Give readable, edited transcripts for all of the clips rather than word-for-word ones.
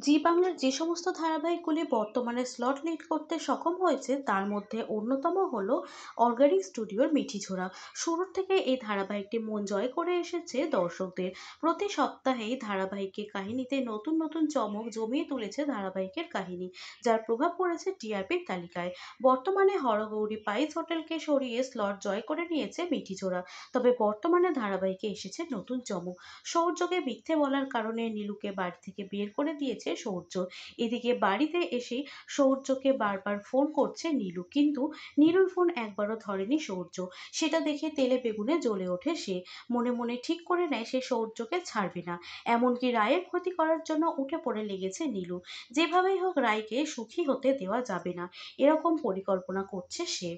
জি বাংলার যে সমস্ত ধারাবাহিকগুলি বর্তমানে স্লট লিড করতে সক্ষম হয়েছে তার মধ্যে অন্যতম হলো অর্গানিক স্টুডিওর মিঠিঝোড়া। শুরুর থেকে এই ধারাবাহিকটি মন জয় করে এসেছে দর্শকদের। প্রতি সপ্তাহেই ধারাবাহিকের কাহিনীতে নতুন নতুন চমক জমিয়ে তুলেছে ধারাবাহিকের কাহিনী, যার প্রভাব পড়েছে টিআরপির তালিকায়। বর্তমানে হরগৌরী পাইস হোটেলকে সরিয়ে স্লট জয় করে নিয়েছে মিঠিঝোড়া। তবে বর্তমানে ধারাবাহিকে এসেছে নতুন চমক। সৌর্যকে মিথ্যে বলার কারণে নীলুকে বাড়ি থেকে বের করে দিয়েছে সৌর্য। এদিকে বাড়িতে এসে সৌর্যকে বারবার ফোন করছে নীলু, কিন্তু নীলুর ফোন একবারও ধরেনি সৌর্য। সেটা দেখে তেলে বেগুনে জ্বলে ওঠে সে। মনে মনে ঠিক করে নেয় সে সৌর্যকে ছাড়বে না। এমনকি রায়ের ক্ষতি করার জন্য উঠে পড়ে লেগেছে নীলু। যেভাবেই হোক রায়কে সুখী হতে দেওয়া যাবে না, এরকম পরিকল্পনা করছে সে।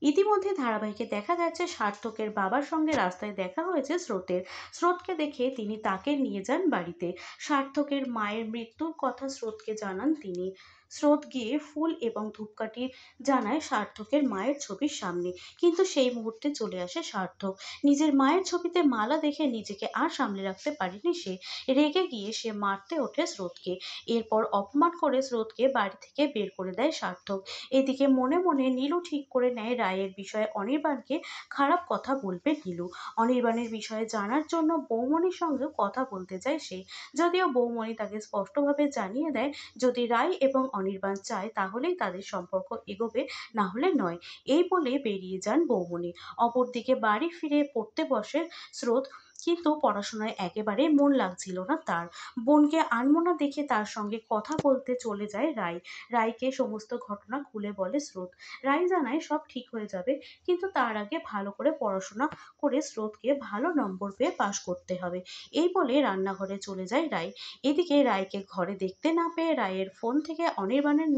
ইতিমধ্যে ধারাবাহিকে দেখা যাচ্ছে সার্থকের বাবার সঙ্গে রাস্তায় দেখা হয়েছে স্রোতের। স্রোতকে দেখে তিনি তাকে নিয়ে যান বাড়িতে। সার্থকের মায়ের মৃত্যুর কথা স্রোতকে জানান তিনি। স্রোত গিয়ে ফুল এবং ধূপকাঠি জানায় সার্থকের মায়ের ছবির সামনে, কিন্তু সেই মুহূর্তে চলে আসে সার্থক। নিজের মায়ের ছবিতে মালা দেখে নিজেকে আর সামলে রাখতে পারেনি সে। রেগে গিয়ে সে মারতে ওঠে স্রোতকে। এরপর অপমান করে স্রোতকে বাড়ি থেকে বের করে দেয় সার্থক। এদিকে মনে মনে নীলু ঠিক করে নেয় রায়ের বিষয়ে অনির্বাণকে খারাপ কথা বলবে নীলু। অনির্বাণের বিষয়ে জানার জন্য বৌমনির সঙ্গে কথা বলতে চায় সে। যদিও বৌমনি তাকে স্পষ্টভাবে জানিয়ে দেয়, যদি রায় এবং অনির্বাণ চায় তাহলেই তাদের সম্পর্ক এগোবে, না হলে নয়। এই বলে বেরিয়ে যান বৌমনি। অপরদিকে বাড়ি ফিরে পড়তে বসে স্রোত, কিন্তু পড়াশোনায় একেবারেই মন লাগছিল না তার। বোনকে আনমনা দেখে তার সঙ্গে কথা বলতে চলে যায় রায়। রায়কে সমস্ত ঘটনা খুলে বলে স্রোত। রায় জানায় সব ঠিক হয়ে যাবে, কিন্তু তার আগে ভালো করে পড়াশোনা করে স্রোতকে ভালো নম্বর পেয়ে পাশ করতে হবে। এই বলে রান্নাঘরে চলে যায় রায়। এদিকে রায়কে ঘরে দেখতে না পেয়ে রায়ের ফোন থেকে অনির্বাণের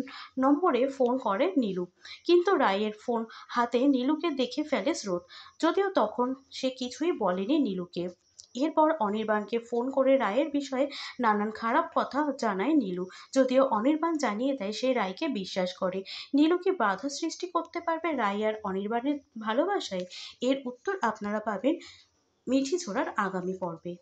নম্বরে ফোন করে নীলু, কিন্তু রায়ের ফোন হাতে নীলুকে দেখে ফেলে স্রোত। যদিও তখন সে কিছুই বলেনি নীলুকে। এরপর অনির্বাণকে ফোন করে রায়ের বিষয়ে নানান খারাপ কথা জানায় নীলু। যদিও অনির্বাণ জানিয়ে দেয় সে রায়কে বিশ্বাস করে। নীলু কি বাধা সৃষ্টি করতে পারবে রায় আর অনির্বাণের ভালোবাসায়? এর উত্তর আপনারা পাবেন মিঠি ছোড়ার আগামী পর্বে।